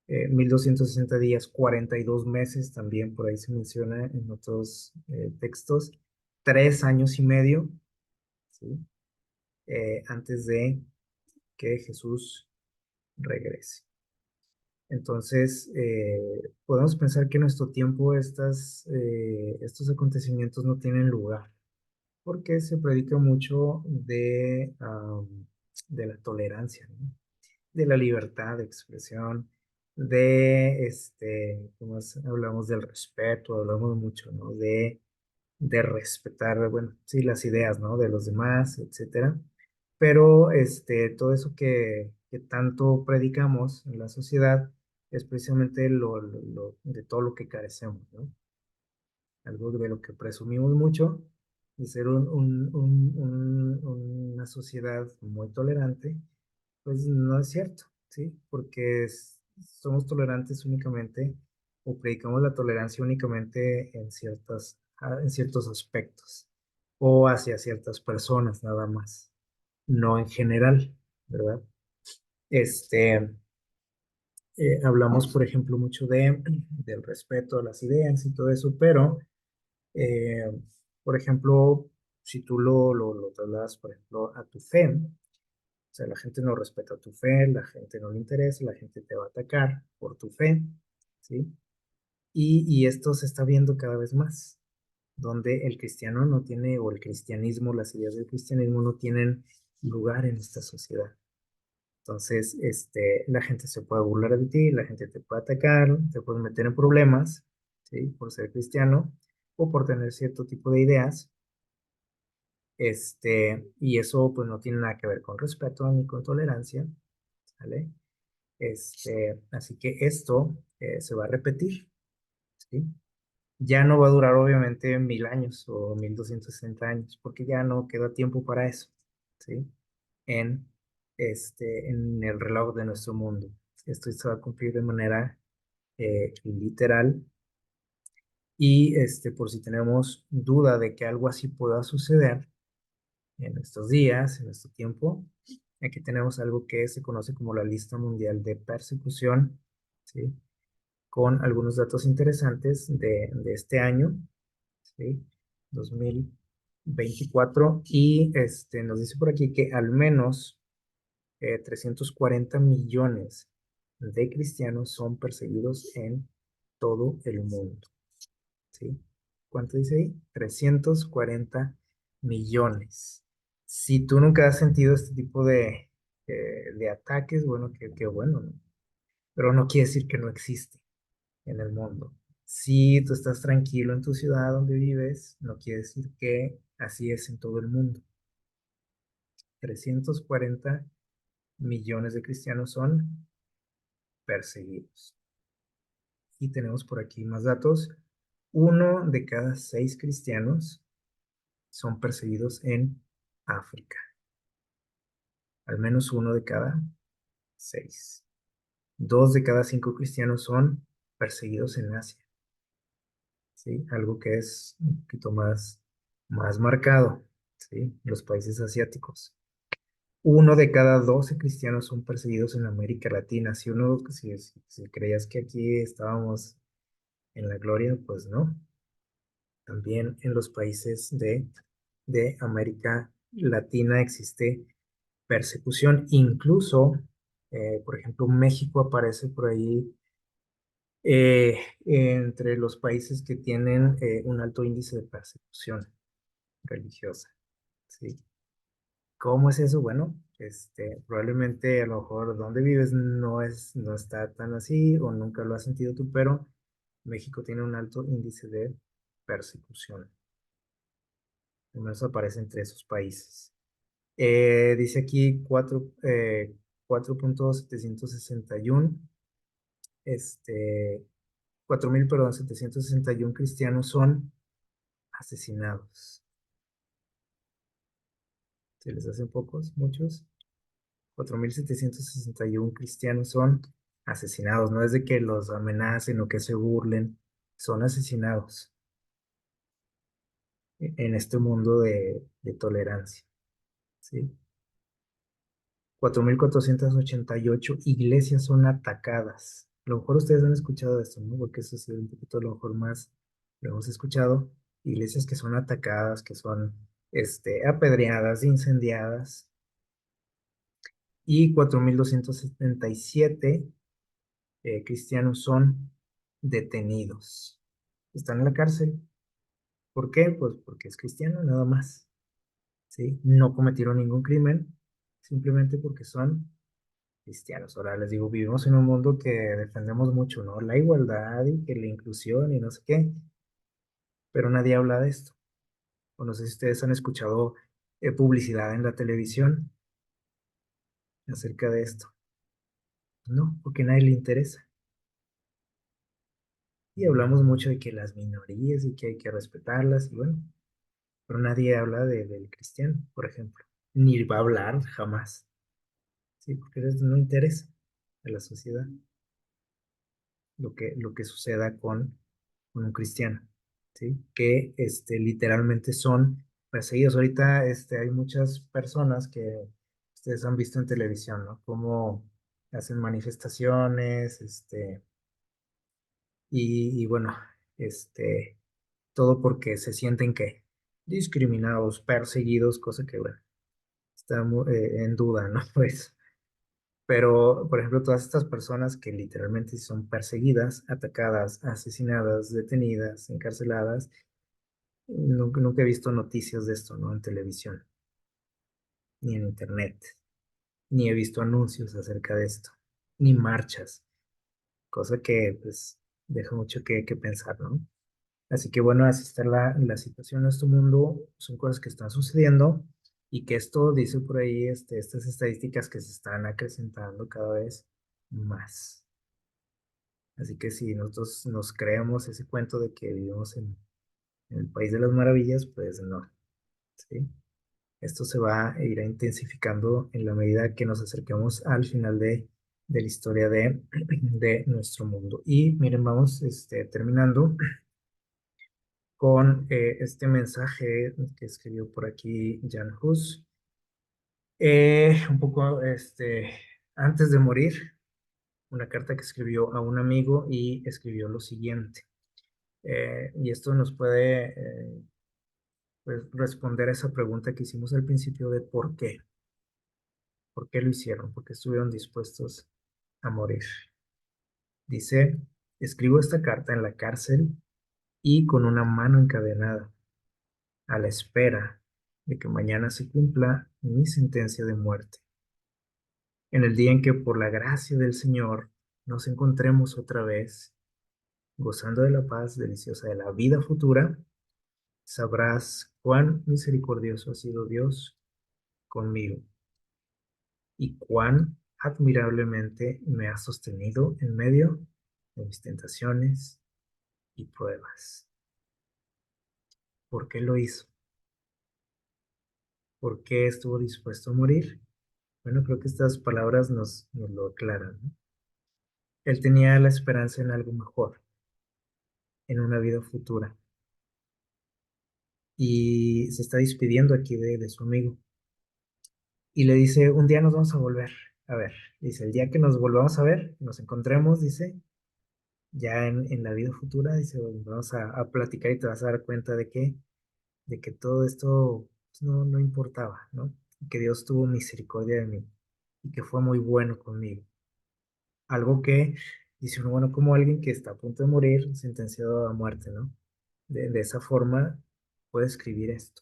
1260 días, 42 meses, también por ahí se menciona en otros textos, 3 años y medio, ¿sí? Antes de que Jesús regrese. Entonces, podemos pensar que en nuestro tiempo estos acontecimientos no tienen lugar, porque se predica mucho de la tolerancia, ¿no? De la libertad de expresión, como hablamos del respeto, hablamos mucho, ¿no? De respetar, bueno, sí, las ideas, ¿no? De los demás, etcétera. Pero todo eso que tanto predicamos en la sociedad es precisamente de todo lo que carecemos, ¿no? Algo de lo que presumimos mucho, de ser una sociedad muy tolerante, pues no es cierto, ¿sí? Porque somos tolerantes únicamente o predicamos la tolerancia únicamente en ciertos aspectos o hacia ciertas personas nada más, no en general, ¿verdad? Este, Hablamos, por ejemplo, mucho del respeto a las ideas y todo eso, pero, eh, por ejemplo, si tú lo trasladas, por ejemplo, a tu fe, o sea, la gente no respeta tu fe, la gente no le interesa, la gente te va a atacar por tu fe, ¿sí? Y esto se está viendo cada vez más, donde el cristiano no tiene, o el cristianismo, las ideas del cristianismo no tienen lugar en esta sociedad. Entonces, la gente se puede burlar de ti, la gente te puede atacar, te puede meter en problemas, ¿sí? Por ser cristiano o por tener cierto tipo de ideas, Y eso pues no tiene nada que ver con respeto ni con tolerancia, ¿vale? Así que esto se va a repetir, ¿sí? Ya no va a durar obviamente 1000 años o 1260 años, porque ya no queda tiempo para eso, ¿sí? En, en el reloj de nuestro mundo. Esto se va a cumplir de manera literal y por si tenemos duda de que algo así pueda suceder en estos días, en nuestro tiempo, aquí tenemos algo que se conoce como la Lista Mundial de Persecución, ¿sí? Con algunos datos interesantes de este año, ¿sí? 2024, y nos dice por aquí que al menos 340 millones de cristianos son perseguidos en todo el mundo, ¿sí? ¿Cuánto dice ahí? 340 millones. Si tú nunca has sentido este tipo de ataques, bueno, qué bueno, ¿no? Pero no quiere decir que no existe en el mundo. Si tú estás tranquilo en tu ciudad donde vives, no quiere decir que así es en todo el mundo. 340 millones de cristianos son perseguidos. Y tenemos por aquí más datos. Uno de cada 6 cristianos son perseguidos en África. Al menos uno de cada 6. 2 de cada 5 cristianos son perseguidos en Asia. ¿Sí? Algo que es un poquito más marcado, ¿sí? Los países asiáticos. 1 de cada 12 cristianos son perseguidos en América Latina. Si creías que aquí estábamos en la gloria, pues no. También en los países de América Latina existe persecución. Incluso, por ejemplo, México aparece por ahí entre los países que tienen un alto índice de persecución religiosa, ¿sí? ¿Cómo es eso? Bueno, probablemente a lo mejor donde vives no está tan así o nunca lo has sentido tú, pero México tiene un alto índice de persecución. Al menos aparece entre esos países. Dice aquí 4.761, este, 4.000, perdón, 761 cristianos son asesinados. ¿Se les hacen pocos? ¿Muchos? 4.761 cristianos son asesinados. No es de que los amenacen o que se burlen, son asesinados en este mundo de tolerancia, ¿sí? 4.488 iglesias son atacadas. A lo mejor ustedes han escuchado esto, ¿no? Porque eso sí, un poquito a lo mejor más lo hemos escuchado. Iglesias que son atacadas, que son apedreadas, incendiadas. Y 4.277 cristianos son detenidos. Están en la cárcel. ¿Por qué? Pues porque es cristiano, nada más. ¿Sí? No cometieron ningún crimen, simplemente porque son cristianos. Ahora les digo, vivimos en un mundo que defendemos mucho, ¿no? La igualdad y que la inclusión y no sé qué, pero nadie habla de esto. O no sé si ustedes han escuchado publicidad en la televisión acerca de esto. No, porque a nadie le interesa. Y hablamos mucho de que las minorías y que hay que respetarlas y bueno, pero nadie habla del cristiano, por ejemplo. Ni va a hablar jamás, ¿sí? Porque eso no interesa a la sociedad lo que suceda con un cristiano, ¿sí? Que literalmente son perseguidos. Ahorita hay muchas personas que ustedes han visto en televisión, ¿no? Cómo hacen manifestaciones, y bueno, todo porque se sienten que discriminados, perseguidos, cosa que, bueno, está en duda, ¿no? Pues, pero, por ejemplo, todas estas personas que literalmente son perseguidas, atacadas, asesinadas, detenidas, encarceladas, nunca he visto noticias de esto, ¿no? En televisión, ni en internet, ni he visto anuncios acerca de esto, ni marchas, cosa que, pues, deja mucho que pensar, ¿no? Así que bueno, así está la situación en nuestro mundo, son cosas que están sucediendo y que esto dice por ahí, estas estadísticas que se están acrecentando cada vez más. Así que si nosotros nos creemos ese cuento de que vivimos en el país de las maravillas, pues no, ¿sí? Esto se va a ir intensificando en la medida que nos acerquemos al final de la historia de nuestro mundo. Y miren, vamos terminando con este mensaje que escribió por aquí Jan Hus. Un poco antes de morir, una carta que escribió a un amigo y escribió lo siguiente. Y esto nos puede pues, responder a esa pregunta que hicimos al principio de por qué. ¿Por qué lo hicieron? ¿Por qué estuvieron dispuestos a morir? Dice, escribo esta carta en la cárcel y con una mano encadenada, a la espera de que mañana se cumpla mi sentencia de muerte. En el día en que por la gracia del Señor nos encontremos otra vez, gozando de la paz deliciosa de la vida futura, sabrás cuán misericordioso ha sido Dios conmigo y cuán admirablemente me ha sostenido en medio de mis tentaciones y pruebas. ¿Por qué lo hizo? ¿Por qué estuvo dispuesto a morir? Bueno, creo que estas palabras nos lo aclaran, ¿no? Él tenía la esperanza en algo mejor, en una vida futura. Y se está despidiendo aquí de su amigo. Y le dice, un día nos vamos a volver a ver. Dice, el día que nos volvamos a ver, nos encontremos, dice, ya en la vida futura, dice, vamos a platicar y te vas a dar cuenta de que todo esto pues, no importaba, ¿no? Que Dios tuvo misericordia de mí y que fue muy bueno conmigo. Algo que dice uno, bueno, como alguien que está a punto de morir, sentenciado a muerte, ¿no? De esa forma puede escribir esto.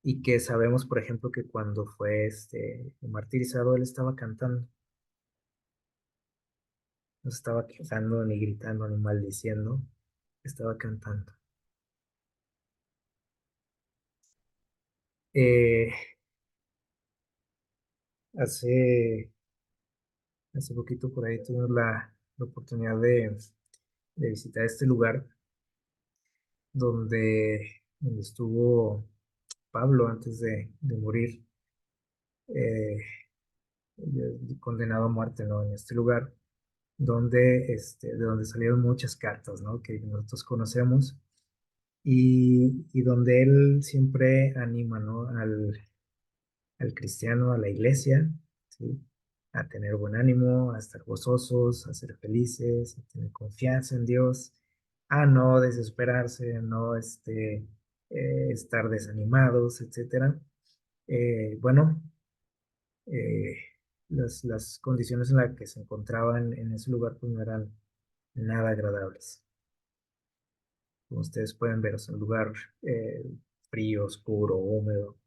Y que sabemos, por ejemplo, que cuando fue martirizado, él estaba cantando, no estaba quejando, ni gritando, ni maldiciendo, estaba cantando. Eh, hace, hace poquito por ahí tuvimos la oportunidad de visitar este lugar donde estuvo Pablo antes de morir, eh, condenado a muerte, ¿no? En este lugar, de donde salieron muchas cartas, ¿no? Que nosotros conocemos y donde él siempre anima, ¿no? Al cristiano, a la iglesia, ¿sí? A tener buen ánimo, a estar gozosos, a ser felices, a tener confianza en Dios, a no desesperarse, a no estar desanimados, etcétera. Bueno, eh, las condiciones en las que se encontraban en ese lugar pues no eran nada agradables. Como ustedes pueden ver, es un lugar eh, frío, oscuro, húmedo.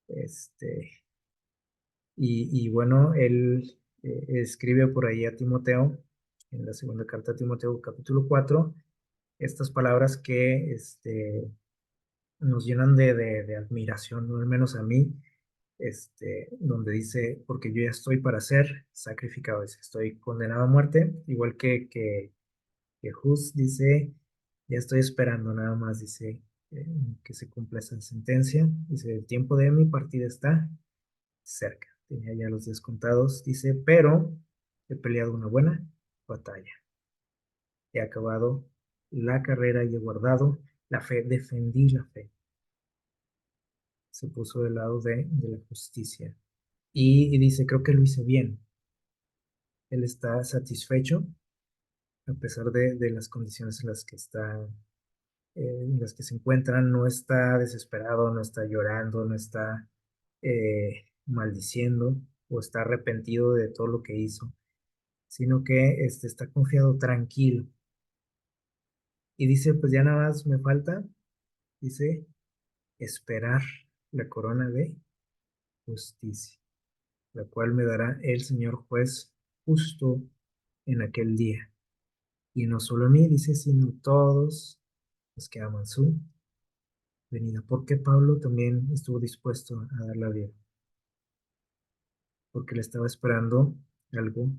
Este, y bueno, él escribe por ahí a Timoteo, en la segunda carta a Timoteo, capítulo 4 estas palabras que nos llenan de admiración, ¿no? Al menos a mí, donde dice, porque yo ya estoy para ser sacrificado, dice, estoy condenado a muerte, igual que Hus dice, ya estoy esperando nada más, dice, que se cumpla esa sentencia, dice, el tiempo de mi partida está cerca, tenía ya los días contados, dice, pero he peleado una buena batalla, he acabado la carrera y he guardado la fe, defendí la fe, se puso del lado de la justicia. Y dice, creo que lo hice bien. Él está satisfecho a pesar de las condiciones en las que está, en las que se encuentran, no está desesperado, no está llorando, no está maldiciendo o está arrepentido de todo lo que hizo, sino que está confiado, tranquilo. Y dice, pues ya nada más me falta, dice, esperar la corona de justicia, la cual me dará el Señor juez justo en aquel día. Y no solo a mí, dice, sino a todos los que aman su venida. Porque Pablo también estuvo dispuesto a dar la vida, porque le estaba esperando algo,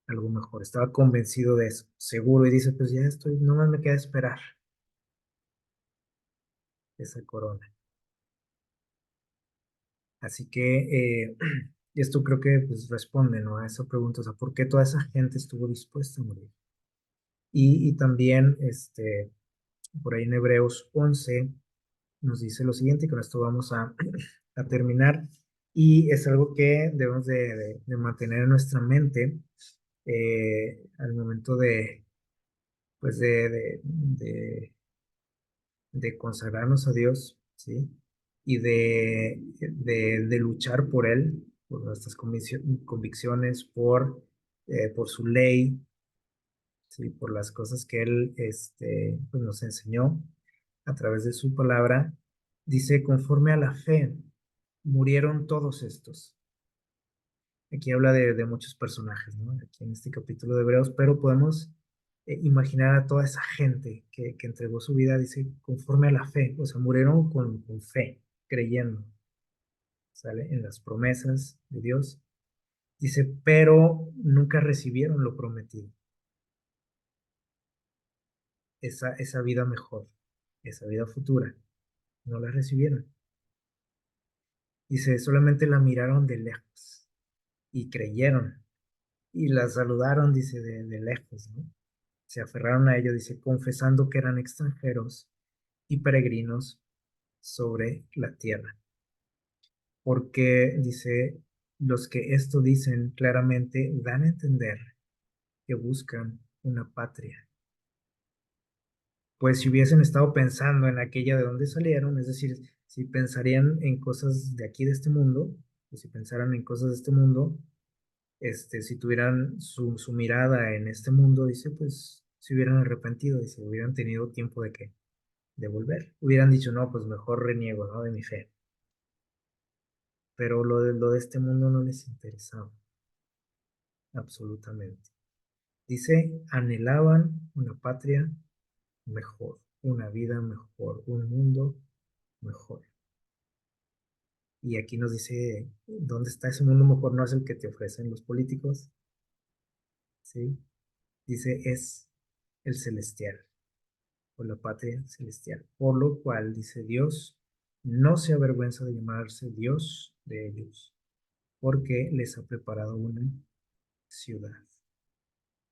algo mejor. Estaba convencido de eso, seguro, y dice, pues ya estoy, no más me queda esperar esa corona. Así que esto creo que pues, responde, ¿no?, a esa pregunta, o sea, ¿por qué toda esa gente estuvo dispuesta a morir? Y también, por ahí en Hebreos 11 nos dice lo siguiente, y con esto vamos a terminar, y es algo que debemos de mantener en nuestra mente al momento pues de consagrarnos a Dios, ¿sí? Y de luchar por Él, por nuestras convicciones, por su ley, ¿sí? Por las cosas que Él pues nos enseñó a través de su palabra. Dice, conforme a la fe, murieron todos estos. Aquí habla de muchos personajes, ¿no? Aquí en este capítulo de Hebreos, pero podemos imaginar a toda esa gente que entregó su vida, dice, conforme a la fe, o sea, murieron con fe, creyendo, ¿sale? En las promesas de Dios. Dice, pero nunca recibieron lo prometido, esa vida mejor, esa vida futura, no la recibieron. Dice, solamente la miraron de lejos y creyeron y la saludaron, dice, de lejos, ¿no? Se aferraron a ello, dice, confesando que eran extranjeros y peregrinos sobre la tierra. Porque, dice, los que esto dicen claramente dan a entender que buscan una patria. Pues si hubiesen estado pensando en aquella de donde salieron, es decir, si pensarían en cosas de aquí de este mundo, o si pensaran en cosas de este mundo, si tuvieran su mirada en este mundo, dice, pues se hubieran arrepentido, dice, hubieran tenido tiempo de volver. Hubieran dicho, no, pues mejor reniego, ¿no?, de mi fe. Pero lo de este mundo no les interesaba, absolutamente. Dice, anhelaban una patria mejor, una vida mejor, un mundo mejor. Y aquí nos dice, ¿dónde está ese mundo mejor? No es el que te ofrecen los políticos, ¿sí? Dice, es el celestial, o la patria celestial. Por lo cual, dice Dios, no se avergüenza de llamarse Dios de ellos, porque les ha preparado una ciudad.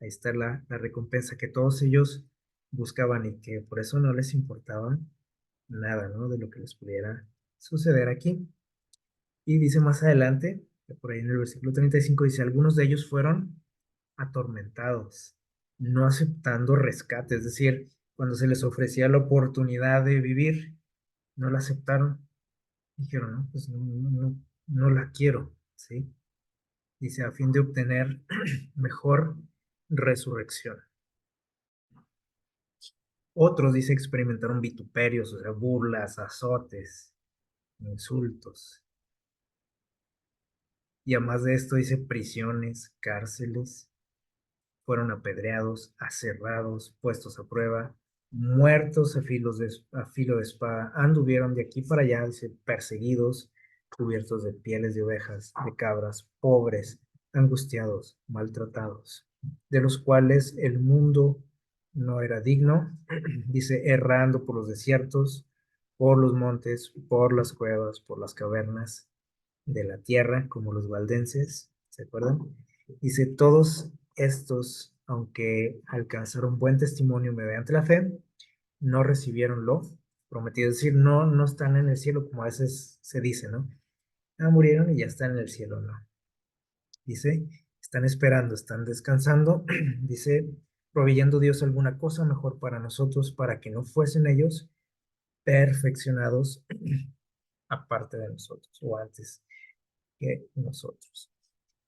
Ahí está la recompensa que todos ellos buscaban y que por eso no les importaba nada, ¿no?, de lo que les pudiera suceder aquí. Y dice más adelante, por ahí en el versículo 35, dice, algunos de ellos fueron atormentados, no aceptando rescate, es decir, cuando se les ofrecía la oportunidad de vivir, no la aceptaron. Dijeron, no, pues no la quiero, ¿sí? Dice, a fin de obtener mejor resurrección. Otros, dice, experimentaron vituperios, o sea, burlas, azotes, insultos. Y además de esto, dice, prisiones, cárceles, fueron apedreados, aserrados, puestos a prueba, muertos a filo de espada, anduvieron de aquí para allá, dice, perseguidos, cubiertos de pieles de ovejas, de cabras, pobres, angustiados, maltratados, de los cuales el mundo no era digno, dice, errando por los desiertos, por los montes, por las cuevas, por las cavernas de la tierra, como los valdenses, ¿se acuerdan? Dice, todos estos, aunque alcanzaron buen testimonio mediante la fe, no recibieron lo prometido. Es decir, no están en el cielo como a veces se dice, ¿no? Ah, murieron y ya están en el cielo, no. Dice, están esperando, están descansando. Dice, proveyendo Dios alguna cosa mejor para nosotros, para que no fuesen ellos perfeccionados aparte de nosotros o antes que nosotros.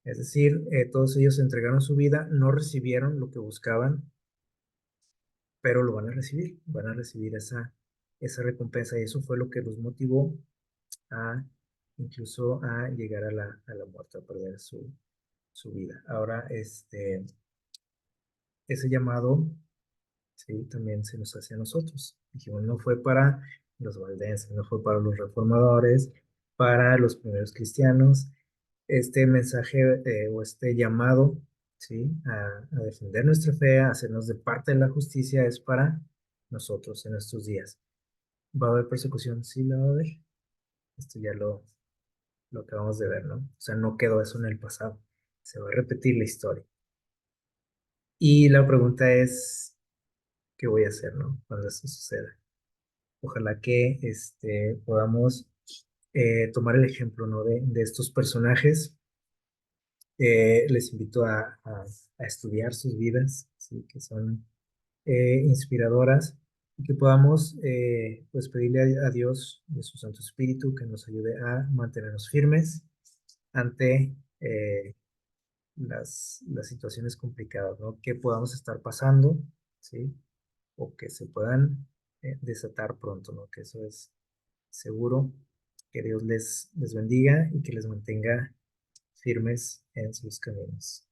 Es decir, todos ellos entregaron su vida, no recibieron lo que buscaban, pero lo van a recibir esa recompensa y eso fue lo que los motivó a incluso a llegar a la muerte, a perder su vida. Ahora, ese llamado, sí, también se nos hace a nosotros. Dijimos, no fue para los valdenses, no fue para los reformadores, para los primeros cristianos. Este mensaje o este llamado, ¿sí? A defender nuestra fe, a hacernos de parte de la justicia, es para nosotros en estos días. ¿Va a haber persecución? Sí, la va a haber. Esto ya lo acabamos de ver, ¿no? O sea, no quedó eso en el pasado. Se va a repetir la historia. Y la pregunta es, ¿qué voy a hacer, ¿no? Cuando eso suceda. Ojalá que podamos tomar el ejemplo, ¿no? De estos personajes. Les invito a estudiar sus vidas, ¿sí? Que son inspiradoras y que podamos pues pedirle a Dios de su Santo Espíritu que nos ayude a mantenernos firmes ante las situaciones complicadas, ¿no? Que podamos estar pasando, ¿sí? O que se puedan desatar pronto, ¿no? Que eso es seguro. Que Dios les bendiga y que les mantenga firmes en sus caminos.